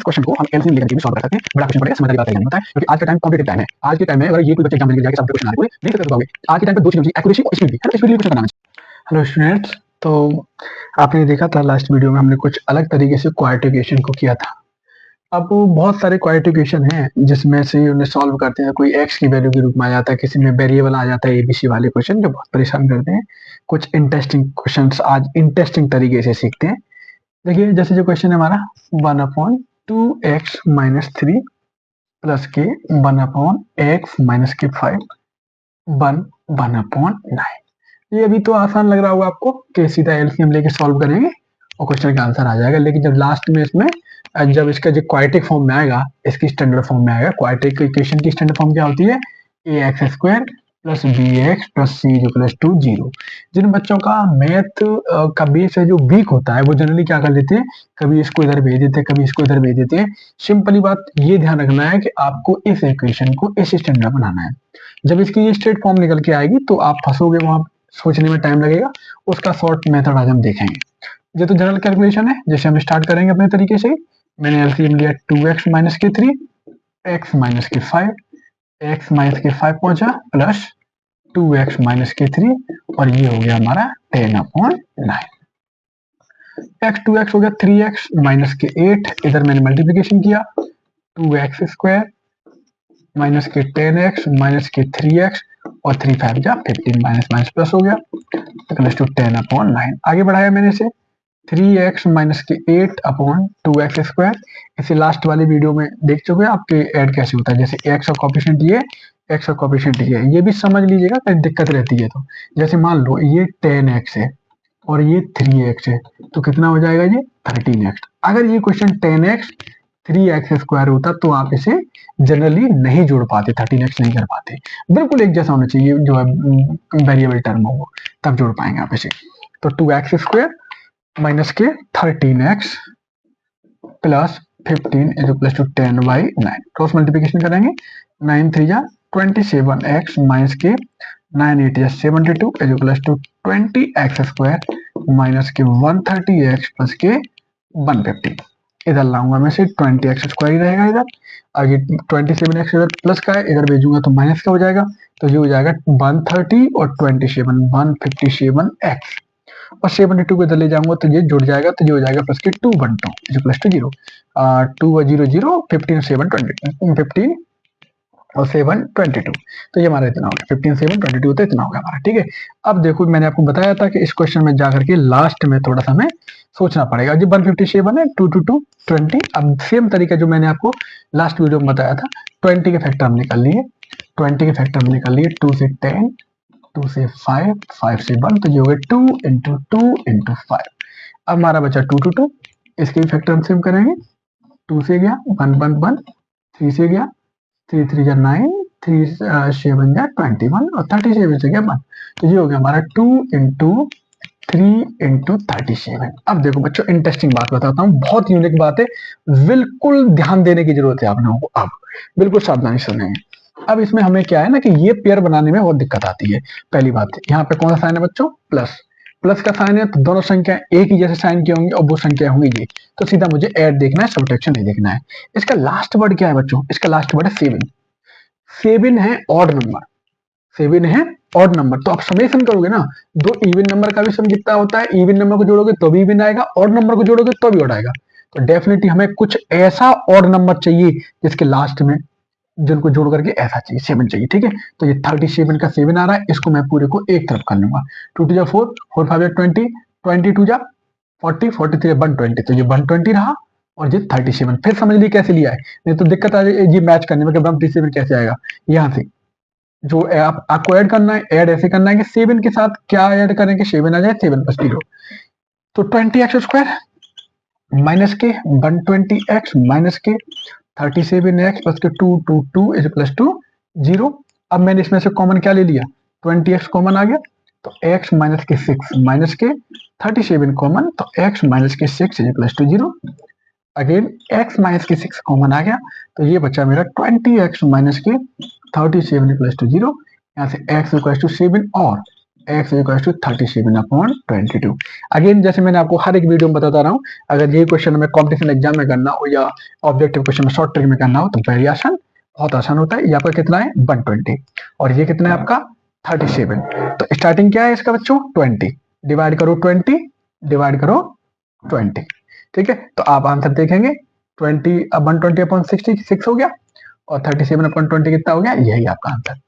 Question को हम LCM लेकर के भी सॉल्व कर सकते हैं। बड़ा क्वेश्चन पड़ेगा, समझदारी बात नहीं होता है, क्योंकि आज का टाइम कॉम्पिटिटिव टाइम है। आज के टाइम में अगर ये कोई बच्चा एग्जाम देने जाएगा, सब क्वेश्चन आ रहे नहीं कर पाओगे। आज के टाइम पे दो चीजें, एक्यूरेसी और स्पीड भी है, स्पीड भी क्वेश्चन बनाना चाहिए। हेलो स्टूडेंट्स, तो आपने देखा था लास्ट वीडियो में हमने कुछ अलग तरीके से क्वाड्रेटिक को किया था। अब बहुत सारे क्वाड्रेटिक हैं जिसमें से उन्हें सॉल्व करते हैं, कोई एक्स की वैल्यू के रूप में आ जाता है, किसी में वेरिएबल आ जाता है, एबीसी वाले क्वेश्चन जो बहुत परेशान करते हैं। कुछ इंटरेस्टिंग क्वेश्चंस आज इंटरेस्टिंग तरीके से सीखते हैं। देखिए जैसे जो क्वेश्चन है हमारा 1/2x-3 प्लस के 1/x-5 1/9। ये अभी तो आसान लग रहा होगा आपको कि सीधा एलसीएम लेके सॉल्व करेंगे और क्वेश्चन का आंसर आ जाएगा, लेकिन जब लास्ट में इसमें जब इसका जो क्वाड्रेटिक फॉर्म में आएगा, इसकी स्टैंडर्ड फॉर्म में आएगा। क्वाड्रेटिक इक्वेशन की स्टैंडर्ड फॉर्म क्या होती है? ax² plus bx plus c equals to 0। जिन बच्चों का मैथ का बेस है जो वीक होता है, वो जनरली क्या कर लेते हैं, कभी इसको इधर भेज देते हैं, कभी इसको इधर भेज देते हैं। सिंपली बात ये ध्यान रखना है कि आपको इस इक्वेशन को इस स्टैंडर्ड बनाना है। जब इसकी ये स्ट्रेट फॉर्म निकल के आएगी तो आप फंसोगे, वहां सोचने में टाइम लगेगा। उसका शॉर्ट मेथड आज हम देखेंगे। ये तो जनरल कैलकुलेशन है, जैसे हम स्टार्ट करेंगे अपने तरीके से। मैंने एलसीएम लिया 2x माइनस के 3, x माइनस के 5, x माइनस के 5 पहुंचा प्लस 2x माइनस के 3 और ये हो गया हमारा 10/9। x 2x हो गया 3x माइनस के 8, इधर मैंने मल्टीप्लीकेशन किया 2x² माइनस के 10x माइनस के 3x और 3 5 जा 15 माइनस माइनस प्लस हो गया प्लस टू 10/9। आगे बढ़ाया मैंने इसे 3x माइनस के 8/2x²। इसे लास्ट वाले वीडियो में देख चुके हैं आपके ऐड कैसे होता है, जैसे x का कोफिशिएंट ये, x का कोफिशिएंट ये भी समझ लीजिएगा, कहीं दिक्कत रहती है तो। जैसे मान लो ये 10x है और ये 3x है, तो कितना हो जाएगा ये 13x। अगर ये क्वेश्चन 10x 3x² होता तो आप इसे जनरली नहीं जोड़ पाते, 13x नहीं कर पाते। बिल्कुल एक जैसा होना चाहिए, जो है वेरिएबल टर्म हो तब जोड़ पाएंगे आप इसे। तो 2x² माइनस के 13x plus 15 is equal to 10/9। Cross multiplication करेंगे 9 3 जा 27x माइनस के 9 8 जा 72 is equal to 20x² minus के 130x प्लस के 150। इधर लाऊंगा मैं से 20x² ही रहेगा इधर। आगे 27x इधर प्लस का है, इधर भेजूंगा तो माइनस का हो जाएगा, तो ये हो जाएगा 130 और 27 157x और 72 को इधर ले जाऊंगा तो ये जुड़ जाएगा, तो ये हो जाएगा प्लस के 2/2 इज प्लस टू 0। 2 0 0 15 7 20 15 और 7 22, तो ये हमारा इतना हो गया 15 7 22 होता है, इतना हो गया हमारा। ठीक है, अब देखो मैंने आपको बताया था कि इस क्वेश्चन में जाकर के लास्ट में थोड़ा सा हमें सोचना पड़ेगा। जो 157 है 2 2 2 20। अब सेम तरीका जो मैंने आपको लास्ट वीडियो में बताया था, 20 के फैक्टर हम निकाल लिए, 20 के फैक्टर हम निकाल लिए 2 से 10, 2 से 5, 5 से 1, तो ये हो गया 2 इंटू 2 इंटू 5। अब हमारा बचा 2 2 2, इसके भी फैक्टर हम सेम करेंगे। 2 से गया 1 1 1, 3 से गया 3 3 जा 9, 3 7 जा 21 और 37 से गया 1, तो ये हो गया हमारा 2 इंटू 3 इंटू 37। अब देखो बच्चों, इंटरेस्टिंग बात बताता हूँ, बहुत यूनिक बात है, बिल्कुल ध्यान देने की जरूरत है आप लोगों को। अब बिल्कुल सावधानी से सुनेंगे। अब इसमें हमें क्या है ना कि ये पेयर बनाने में बहुत दिक्कत आती है। पहली बात, यहाँ पे कौन सा साइन है बच्चों? प्लस। प्लस का साइन है तो दोनों संख्या एक ही जैसे साइन की होंगी और वो संख्या होंगी ये, तो सीधा मुझे ऐड देखना है, सब्ट्रैक्शन नहीं देखना है। इसका लास्ट वर्ड क्या है बच्चों? इसका लास्ट वर्ड है 7। 7 है ऑड नंबर, 7 है ऑड नंबर, तो आप समेशन करोगे ना, दो इवन नंबर का भी सम जितना होता है, इवन नंबर को जोड़ोगे तो भी इवन आएगा, ऑड नंबर को जोड़ोगे तो भी ऑड आएगा। तो डेफिनेटली हमें कुछ ऐसा ऑड नंबर चाहिए जिसके लास्ट में जिनको जोड़ करके ऐसा चाहिए 7 चाहिए। ठीक है, तो ये 37 का 7 आ रहा है, इसको मैं पूरे को एक तरफ कर लूंगा। 2 2 जा 4, 4 5 जा 20, 22 जा 40, 43 120, तो ये 120 रहा और ये 37। फिर समझ ली कैसे लिया है, नहीं तो दिक्कत आ जाएगी ये मैच करने में कि 137 कैसे आएगा। यहाँ से जो आपको ऐड करना है, ऐड ऐसे करना है कि 7 के साथ क्या ऐड करें कि 7 आ जाए, 7 + 0, तो 20x² माइनस के 120x माइनस के 37x प्लस के 2 2 2 इज प्लस टू 0। अब मैंने इसमें से कॉमन क्या ले लिया? 20x कॉमन आ गया, तो x माइनस के 6 माइनस के 37 कॉमन, तो x माइनस के 6 is plus two 0। Again x minus के 6 कॉमन आ गया, तो ये बचा मेरा 20x माइनस के 37 प्लस टू 0। यहाँ से x इक्वल टू 7 और x इक्वल टू 37/22। अगेन जैसे मैंने आपको हर एक वीडियो में बताता रहा हूँ, अगर ये क्वेश्चन हमें कॉम्पिटिशन एग्जाम में करना हो या ऑब्जेक्टिव क्वेश्चन में शॉर्ट ट्रिक में करना हो तो वेरी आसान, बहुत आसान होता है। ये आपका कितना है 120 और ये कितना है आपका 37। तो स्टार्टिंग क्या है इसका बच्चों 20, डिवाइड करो 20, डिवाइड करो 20, ठीक है। तो आप आंसर देखेंगे 20 अब 120/66 हो गया और 37/20 कितना हो गया, यही आपका आंसर।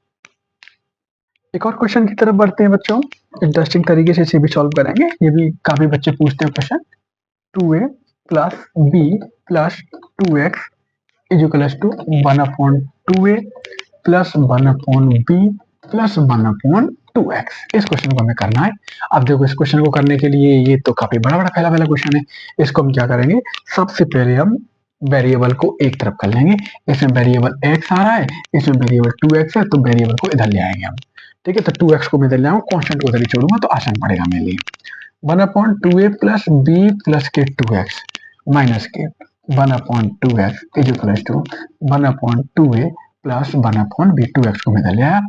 एक और क्वेश्चन की तरफ बढ़ते हैं बच्चों, इंटरेस्टिंग तरीके से इसे भी सॉल्व करेंगे। ये भी काफी बच्चे पूछते हैं question. 2a plus b plus 2x is equals to 1/2a plus 1/b plus 1/2x। इस क्वेश्चन को हमें करना है। अब देखो इस क्वेश्चन को करने के लिए ये तो काफी बड़ा बड़ा फैला फैला क्वेश्चन है। इसको हम क्या करेंगे, सबसे पहले हम वेरिएबल को एक तरफ कर लेंगे। इसमें वेरिएबल x आ रहा है, इसमें वेरिएबल 2x है, तो वेरिएबल को इधर ले आएंगे हम, ठीक है। तो 2x को मैं इधर ले आऊँ, कॉन्स्टेंट को इधर ही छोड़ूंगा तो आसान पड़ेगा मेरे लिए। 1/2a प्लस b प्लस के 2x माइनस के 1/2x is equal to 1/2a plus 1/b। 2x को मैं इधर ले आया।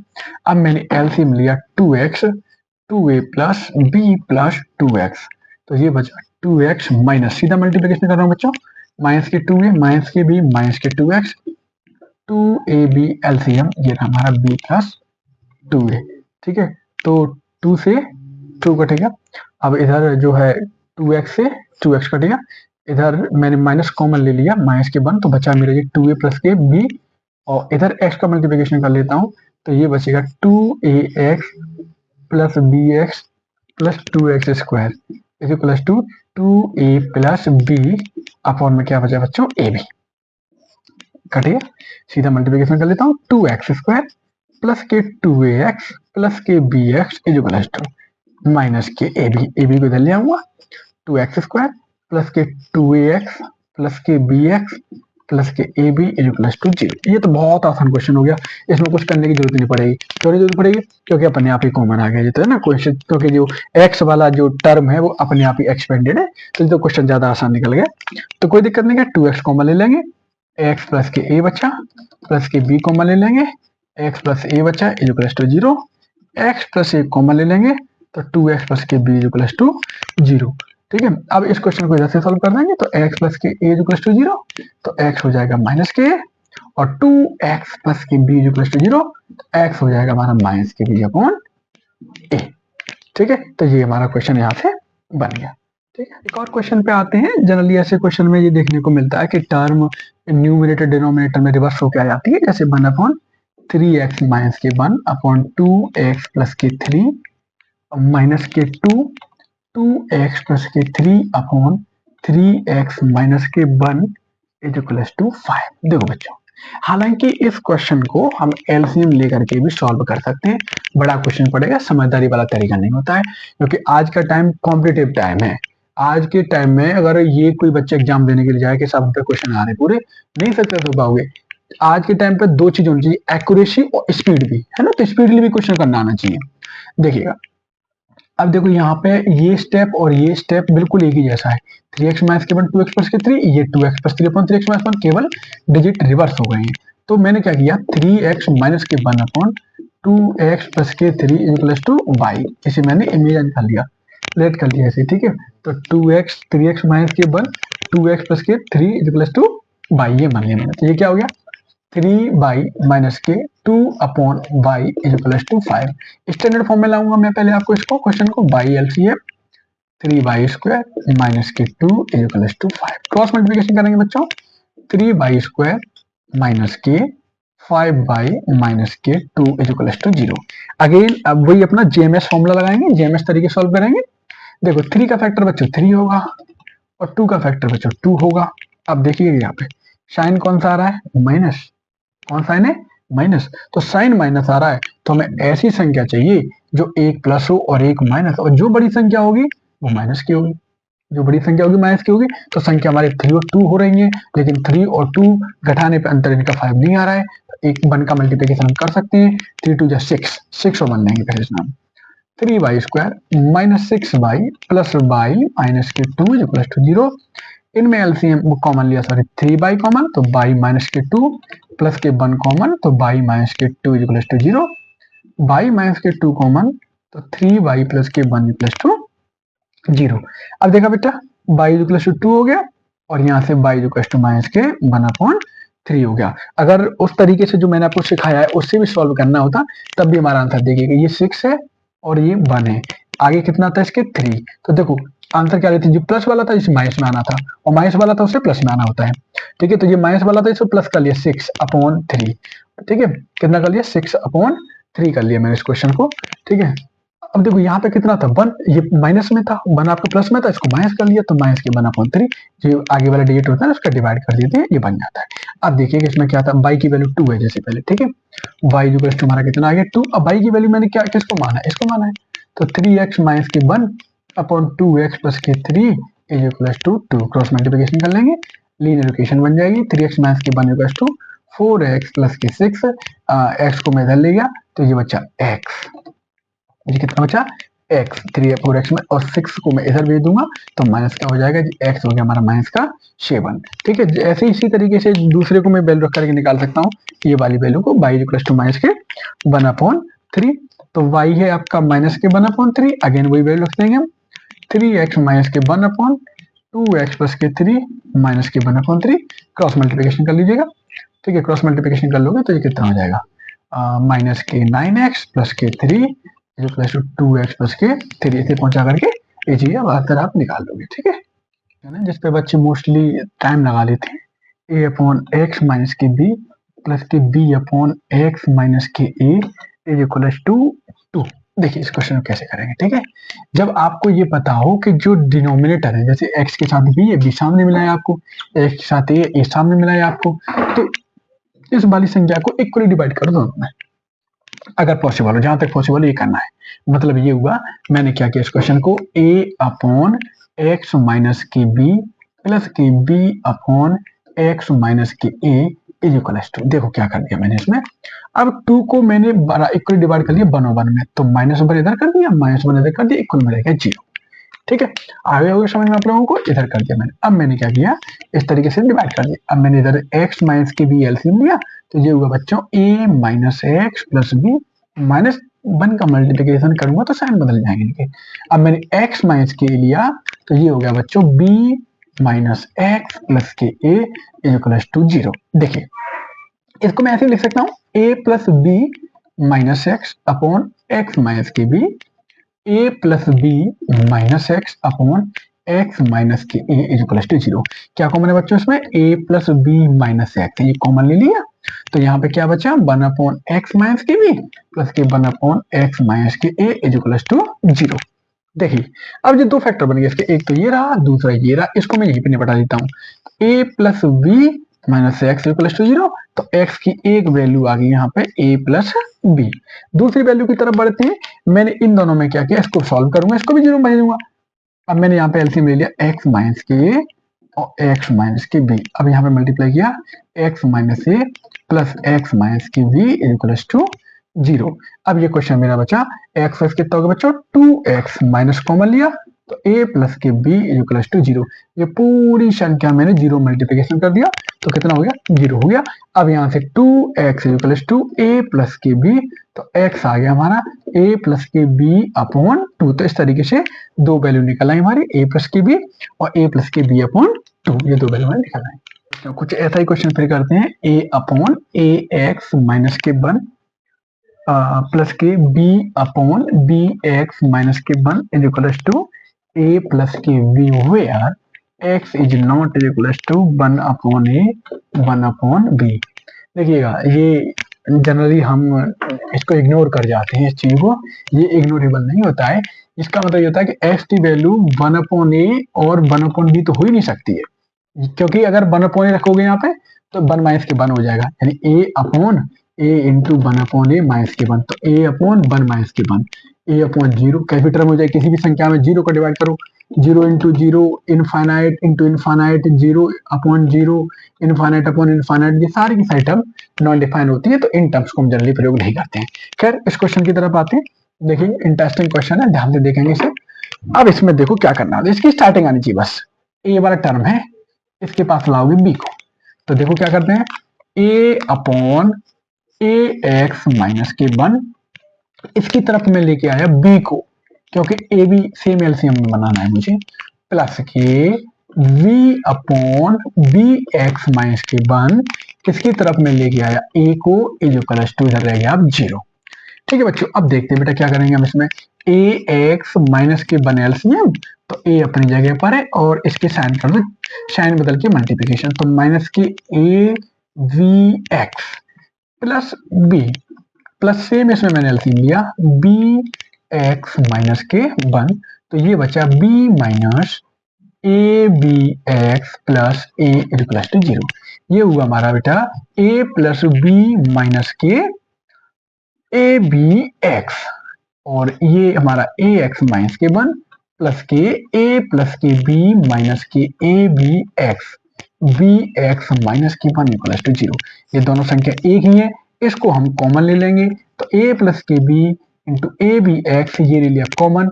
अब मैंने एलसीएम लिया 2x, 2a plus b plus 2x, तो ये बचा 2x माइनस, सीधा मल्टीप्लिकेशन कर रहा हूँ बच्चों, माइनस के 2a माइनस के b माइनस के 2x, 2ab एलसीएम ये रहा हमारा b प्लस 2a, ठीक है। तो 2 से 2 कटेगा। अब इधर जो है 2x से 2x कटेगा, इधर मैंने माइनस कॉमन ले लिया, माइनस के 1, तो बचा मेरा ये 2a प्लस के b, और इधर x का मल्टीप्लिकेशन कर लेता हूँ तो ये बचेगा 2ax plus bx plus 2x square is equal to 2a plus b upon में क्या बचा बच्चों ab, कटेगा। सीधा मल्टीप्लिकेशन कर लेता हूँ, 2x स्क्वायर प्लस के 2ax प्लस के bx is equal to minus के ab को इधर ले आऊंगा, 2x स्क्वायर प्लस के 2ax प्लस के bx प्लस के ab इज इक्वल टू 0। ये तो बहुत आसान क्वेश्चन हो गया, इसमें कुछ करने की जरूरत नहीं पड़ेगी। क्यों नहीं जरूरत पड़ेगी, क्योंकि अपने आप ही कॉमन आ गया, तो है ना क्वेश्चन, क्योंकि जो x वाला जो टर्म है वो अपने आप ही एक्सपेंडेड है, तो क्वेश्चन ज्यादा आसान निकल गया। तो कोई दिक्कत नहीं है, 2x कॉमन ले लेंगे, x प्लस के a बचा प्लस के b कॉमन ले लेंगे, x प्लस a बचा is equal to 0, x plus a common ले लेंगे तो 2x प्लस के b इज इक्वल टू 0, ठीक है। अब इस क्वेश्चन को इधर से सॉल्व कर देंगे तो x प्लस के a इज इक्वल टू 0, तो x हो जाएगा माइनस के a, और 2x प्लस के b इज इक्वल टू 0, तो x हो जाएगा हमारा माइनस के b अपॉन a, ठीक है। तो ये हमारा क्वेश्चन यहाँ से बन गया, ठीक है। एक और क्वेश्चन पे आते हैं। जनरली ऐसे क्वेश्चन में ये देखने को मिलता है कि टर्म न्यूमरेटर डिनोमिनेटर में रिवर्स होकर आ जाती है, जैसे 1/3x माइनस के 1 अपॉन 2x प्लस के 3 माइनस के 2, 2x प्लस के 3 अपॉन 3x माइनस के 1 इज इक्वल टू 5। देखो बच्चों, हालांकि इस क्वेश्चन को हम एलसीएम लेकर के भी सॉल्व कर सकते हैं, बड़ा क्वेश्चन पड़ेगा, समझदारी वाला तरीका नहीं होता है, क्योंकि आज का टाइम कॉम्पिटिटिव टाइम है। आज के टाइम में अगर ये कोई बच्चे एग्जाम देने के लिए जाए कि साहब पे क्वेश्चन आ रहे पूरे, नहीं सक्सेस हो पाओगे। आज के टाइम पे दो चीज होनी चाहिए, एक्यूरेसी और स्पीड भी, है ना। तो स्पीडली भी क्वेश्चन करना आना चाहिए। देखिएगा, अब देखो यहाँ पे ये स्टेप और ये स्टेप बिल्कुल एक ही जैसा है। 3x माइनस के 1 2x प्लस के 3, ये 2x plus 3 upon 3x minus 1, केवल डिजिट रिवर्स हो गए हैं। तो मैंने क्या किया, 3x माइनस के 1 अपॉन 2x प्लस के 3 इक्वल टू y, इसे मैंने इमेज कर लिया, लेट कर लिया ऐसे, ठीक है। तो 2x 3x माइनस के 1 2x प्लस के 3 इक्वल टू y, ये मान लिया मैंने। तो ये क्या हो गया, 3y माइनस के 2 upon y is equal to 5। Standard form में लाऊंगा मैं पहले आपको इसको, क्वेश्चन को, by LCM 3y square minus के 2 is equal to 5। Cross multiplication करेंगे बच्चों, 3y स्क्वायर माइनस के 5y माइनस के 2 इज इक्वल टू 0। अगेन अब वही अपना जेएमएस फॉर्मूला लगाएंगे, जेएमएस तरीके सॉल्व करेंगे। देखो 3 का फैक्टर बच्चों 3 होगा और 2 का फैक्टर बच्चों 2 होगा। अब देखिए यहाँ पे साइन कौन सा आ रहा है, माइनस, कौन साइन है, माइनस, तो साइन माइनस आ रहा है, तो हमें ऐसी संख्या चाहिए जो एक प्लस हो और एक माइनस, और जो बड़ी संख्या होगी वो माइनस की होगी, जो बड़ी संख्या होगी माइनस की होगी। तो संख्या हमारे 3 और 2 हो रही है, लेकिन 3 और 2 घटाने पे अंतर इनका 5 नहीं आ रहा है, तो एक 1 का मल्टीप्लिकेशन हम कर सकते हैं, 3 2 जा 6, 6 और 1 लेंगे पहले इसमें, 3y square minus 6y plus y minus के 2 इक्वल टू 0। इनमें एलसीएम कॉमन लिया, सॉरी 3y कॉमन, तो y माइनस के 2 प्लस के 1 कॉमन, तो y माइनस के 2 इक्वल टू 0, y माइनस के 2 कॉमन, तो 3y प्लस के 1 प्लस टू 0। अब देखा बेटा y प्लस टू हो गया और यहाँ से y इक्वल टू माइनस के 1/3 हो गया। अगर उस तरीके से जो मैंने आपको सिखाया है उससे भी सॉल्व करना होता तब भी हमारा आंसर देखिएगा, ये 6 है और ये 1 है, आगे कितना था इसके 3। तो देखो आंसर क्या लेते हैं, जो प्लस वाला था इसे माइनस में आना था और माइनस वाला था उसे प्लस में आना होता है। ठीक है, तो ये माइनस वाला था इसे प्लस कर लिया 6/3। ठीक है, कितना कर लिया 6/3 कर लिया मैंने इस क्वेश्चन को। ठीक है, अब देखो यहाँ पे कितना था 1, ये माइनस में था, 1 आपका प्लस में था, इसको माइनस कर लिया तो माइनस के 1/3 जो आगे वाला डिजिट होता है उसका डिवाइड कर देते हैं, ये बन जाता है। अब देखिए इसमें क्या था, y की वैल्यू 2 है जैसे पहले। ठीक है, y इक्वल टू हमारा कितना आ गया 2। अब y की वैल्यू मैंने क्या किसको माना है, इसको माना है, तो 3x माइनस के 1/2x प्लस के 3 is equal to 2। Cross multiplication कर लेंगे, लीनियर इक्वेशन बन जाएगी। 3x माइनस के 1 इक्वल टू 4x प्लस के 6, x को मैं इधर ले गया तो ये बच्चा x, ये कितना बचा x, 3/4x में, और 6 को मैं इधर भेज दूंगा तो माइनस का हो जाएगा, x हो गया हमारा माइनस का 7। ठीक है, ऐसे इसी तरीके से दूसरे को मैं वैल्यू रख करके निकाल सकता हूँ, ये वाली वैल्यू को y इक्वल टू माइनस के 1/3। तो y है आपका माइनस के 1/3, अगेन वही वैल्यू रख देंगे हम, 3x माइनस के 1/2x प्लस के 3 माइनस के 1/3। क्रॉस मल्टीप्लिकेशन कर लीजिएगा। ठीक है, क्रॉस मल्टीप्लिकेशन कर लोगे तो ये कितना हो जाएगा, माइनस के 9x प्लस के 3 प्लस टू 2x प्लस के 3 से पहुंचा करके ये चीज अब आप निकाल लोगे। ठीक है ना, जिसपे बच्चे मोस्टली टाइम लगा लेते हैं, a/x माइनस के b प्लस के b/x माइनस के a इज इक्वल टू 2। देखिए इस क्वेश्चन को कैसे करेंगे। ठीक है, जब आपको ये पता हो कि जो डिनोमिनेटर है, जैसे x के साथ b है, b सामने मिला है आपको, x के साथ a सामने मिला है आपको, तो इस वाली संख्या को इक्वली डिवाइड कर दो दोनों में, अगर पॉसिबल हो, जहां तक पॉसिबल ये करना है। मतलब ये हुआ, मैंने क्या किया इस क्वेश्चन को, a/x माइनस के b प्लस के b/x माइनस के a इज इक्वल टू, देखो क्या कर दिया मैंने इसमें, अब 2 को मैंने इक्वल डिवाइड कर लिया 1/1 में, तो -1 इधर कर दिया, -1 इधर कर दिया, इक्वल में रहेगा 0। ठीक है, आगे हो गया समझ में आप लोगों को, इधर कर दिया मैंने। अब मैंने क्या किया, इस तरीके से डिवाइड कर दिया। अब मैंने इधर x माइनस के b एलसीएम लिया, तो ये होगा बच्चों a minus X plus b, minus 1 का मल्टीप्लिकेशन करूंगा तो साइन बदल जाएंगे इनके। अब मैंने x माइनस के लिया, तो ये हो गया बच्चों b माइनस एक्स प्लस के a इज इक्वल टू 0। देखिए इसको मैं ऐसे लिख सकता हूँ, a plus b minus X upon X minus के b, a plus B minus X upon X minus के ए इज इक्वल टू 0। क्या कॉमन है बच्चों इसमें, a plus B minus X, ये कॉमन ले लिया, तो यहाँ पे क्या बचा 1/x माइनस के बी प्लस के 1/x माइनस के ए इज इक्वल टू 0। देखिए अब जो दो फैक्टर बन गए इसके, एक तो ये रहा, दूसरा ये रहा, इसको मैं यहीं पे निपटा देता हूँ। a plus B minus X equal to 0, तो x की एक वैल्यू आ गई यहाँ पे a प्लस बी। दूसरी वैल्यू की तरफ बढ़ते हैं, मैंने इन दोनों में क्या किया, इसको सॉल्व करूंगा, इसको भी 0 बना दूंगा। अब मैंने यहाँ पे एलसीएम ले लिया x माइनस के a और x माइनस के b, अब यहाँ पे मल्टीप्लाई किया x minus a plus x minus के b इक्वल टू 0। अब ये क्वेश्चन मेरा बचा, x कितना होगा बच्चों 2x, माइनस कॉमन लिया तो a प्लस के b इक्वल टू 0। ये पूरी संख्या मैंने 0 मल्टीप्लिकेशन कर दिया तो कितना हो गया 0 हो गया। अब यहाँ से 2x equal to a plus के b, तो x आ गया हमारा a प्लस के b अपॉन 2। तो इस तरीके से दो वैल्यू निकल आई हमारी, a प्लस के b और a प्लस के b अपॉन 2, ये दो वैल्यू निकल आई। तो कुछ ऐसा ही क्वेश्चन फिर करते हैं, a upon a x minus के 1 प्लस के b upon b x minus के 1 is equal to a plus के b where x is not equal to 1 upon a 1 upon b। देखिएगा ये जनरली हम इसको इग्नोर कर जाते हैं इस चीज को, ये इग्नोरेबल नहीं होता है। इसका मतलब ये होता है कि x की वैल्यू 1 अपॉन a और 1 अपॉन b तो हो ही नहीं सकती है, क्योंकि अगर 1 अपॉन a रखोगे यहाँ पे तो 1 माइनस के 1 हो जाएगा, यानी a upon a into 1 upon a minus के 1, तो a अपॉन 1 माइनस के 1, a अपॉन 0 कैसे टर्म हो जाए, किसी भी संख्या में 0 को डिवाइड करो, 0 into 0 infinite into infinite, 0 upon 0 infinite upon infinite, ये सारी की सारी टर्म नॉन डिफाइन होती है, तो इन टर्म्स को हम जनरली प्रयोग नहीं करते हैं। खैर इस क्वेश्चन की तरफ आते हैं, देखिए इंटरेस्टिंग क्वेश्चन है, ध्यान से देखेंगे इसे। अब इसमें देखो क्या करना है, इसकी स्टार्टिंग आनी चाहिए बस, a वाला टर्म है इसके पास लाओगे b को, तो देखो क्या करते हैं, a upon a x minus के 1 इसकी तरफ मैं लेके आया बी को, क्योंकि ए बी सेम एलसीएम में बनाना है मुझे, प्लस के v upon B x minus के वन, किसकी तरफ मैं लेके आया ए को, ए जो प्लस टू, इधर रह गया अब जीरो। ठीक है बच्चों, अब देखते हैं बेटा क्या करेंगे हम इसमें, ए एक्स माइनस के वन एलसीएम, तो ए अपनी जगह पर है और इसके साइन कर दो, साइन बदल के मल्टीप्लीकेशन, तो माइनस के a v x plus b, plus same इसमें मैंने एलसीएम लिया बी एक्स माइनस के वन, तो ये बचा b minus a b x plus a equal to zero. ये हुआ हमारा बेटा ए प्लस बी माइनस के ए बी एक्स, और ये हमारा ए एक्स माइनस के वन प्लस के ए प्लस के बी माइनस के a b x, b x minus के वन इक्वल टू जीरो। ये दोनों संख्या एक ही है, इसको हम कॉमन ले लेंगे, तो ए प्लस के b into a b x, ये ले लिया कॉमन।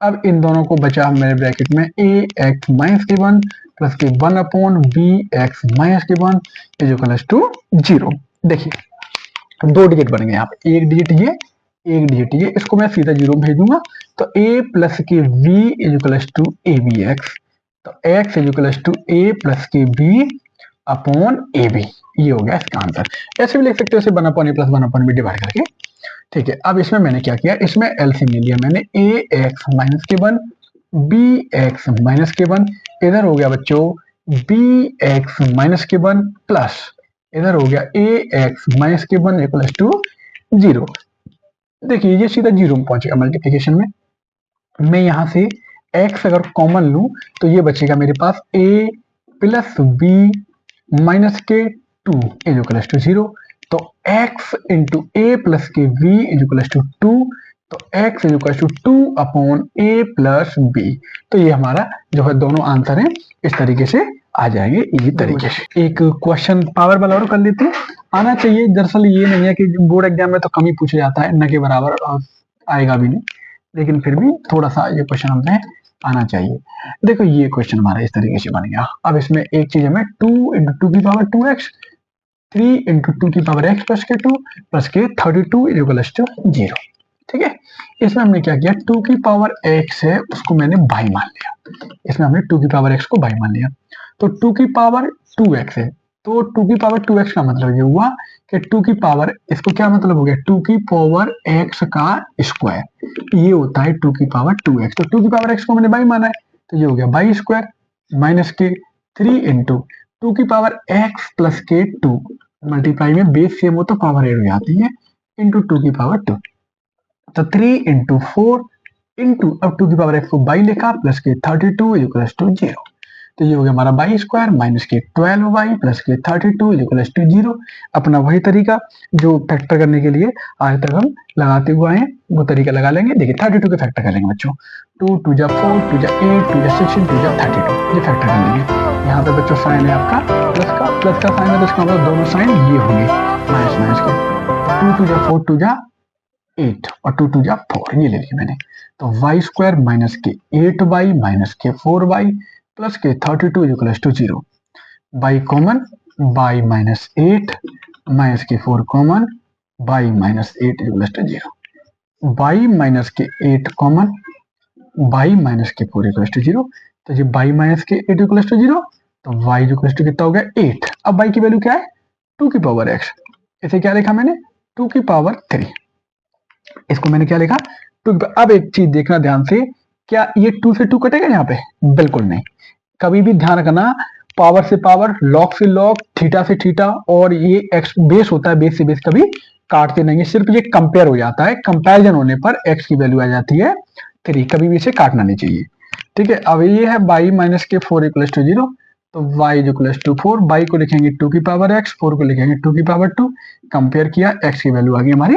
अब इन दोनों को बचा मेरे ब्रैकेट में ए एक्स माइनस के one plus k one upon B x minus के one is equal to zero. देखिए दो डिजिट बन गए यहाँ पे, एक डिजिट ये, एक डिजिट ये, इसको मैं सीधा जीरो में भेजूंगा, तो a प्लस के v is equal to a b x, तो x is equal to a plus के b अपॉन ए बी, ये हो गया इसका आंसर। ऐसे भी लिख सकते हो इसे one upon A plus one upon B divide करके। ठीक है, अब इसमें मैंने क्या किया, इसमें एलसीएम ले लिया मैंने, ए एक्स माइनस के वन बी एक्स माइनस के वन, इधर हो गया बच्चों बी एक्स माइनस के वन प्लस इधर हो गया ए एक्स माइनस के वन इक्वल टू जीरो। देखिए ये सीधा जीरो में पहुंचेगा मल्टीप्लीकेशन में, मैं यहां से x अगर कॉमन लूं तो ये बचेगा मेरे पास a प्लस बी माइनस के two is equal to zero, तो x इंटू ए प्लस के v is equal to two, तो x is equal to two upon a plus b. तो ये हमारा जो है दोनों आंसर हैं इस तरीके से आ जाएंगे इसी तरीके से। एक क्वेश्चन पावर वाला और कर लेते हैं, आना चाहिए, दरअसल ये नहीं है कि बोर्ड एग्जाम में तो कम ही पूछा जाता है, न के बराबर आएगा भी नहीं, लेकिन फिर भी थोड़ा सा ये क्वेश्चन हमें आना चाहिए। देखो ये क्वेश्चन हमारा इस तरीके से बन गया। अब इसमें एक चीज हमें टू इंटू टू की power two x, three into two की पावर एक्स प्लस के टू प्लस के 32 इक्वल टू जीरो। ठीक है, इसमें हमने क्या किया, टू की पावर एक्स है उसको मैंने बाई मान लिया, इसमें हमने टू की पावर एक्स को बाई मान लिया, तो टू की पावर टू एक्स है, तो टू की पावर टू एक्स का मतलब ये हुआ कि टू की पावर, इसको क्या मतलब हो गया, टू की पावर एक्स का स्क्वायर, ये होता है टू की पावर टू एक्स, तो टू की पावर एक्स को मैंने बाई माना है, तो ये हो गया बाई स्क्वायर माइनस के थ्री इंटू टू की पावर एक्स प्लस के टू, मल्टीप्लाई में बेस सेम हो तो पावर एड हो जाती है, इंटू टू की पावर टू, तो थ्री इंटू फोर इंटू अब टू की पावर एक्स को बाई लिखा प्लस के 32 इक्वल टू जीरो, तो ये हो गया हमारा बाई स्क्वायर माइनस के 12y प्लस के 32 इक्वल टू जीरो। अपना वही तरीका जो फैक्टर करने के लिए आज तक हम लगाते हुए आए वो तरीका लगा लेंगे। देखिए 32 के फैक्टर कर लेंगे बच्चों, 2 टू जा 4 टू जा 8 टू जा 16 टू जा 32, ये फैक्टर कर लेंगे। यहाँ पे बच्चों साइन है आपका प्लस का साइन है, तो इसका मतलब दोनों साइन ये होंगे माइनस माइनस के, 2 टू जा 4 टू जा 8 और 2 टू जा 4, ये ले लिया मैंने, तो वाई स्क्वायर माइनस के 8y माइनस के 4y प्लस के 32 equal to zero, by common by minus 8 minus के 4 common by minus 8 equal to zero, by minus के 8 कॉमन बाई माइनस के 4 इक्वल टू जीरो, तो ये बाई माइनस के 8 equal to zero, तो y equal to कितना हो गया 8। अब y की वैल्यू क्या है 2 की पावर x, इसे क्या लिखा मैंने 2 की पावर 3, इसको मैंने क्या लिखा 2 की। अब एक चीज देखना ध्यान से, क्या ये 2 से 2 कटेगा यहाँ पे, बिल्कुल नहीं, कभी भी ध्यान रखना पावर से पावर, लॉग से लॉग, थीटा से थीटा, और ये एक्स बेस होता है, बेस से बेस कभी काटते नहीं है, सिर्फ ये कंपेयर हो जाता है, कंपैरिजन होने पर एक्स की वैल्यू आ जाती है 3, कभी भी इसे काटना नहीं चाहिए। ठीक है, अब ये है बाई माइनस के 4 इक्वल टू जीरो, तो y इक्वल टू 4, बाई को लिखेंगे 2 की पावर x, 4 को लिखेंगे 2 की पावर 2, कंपेयर किया x की वैल्यू आ गई हमारी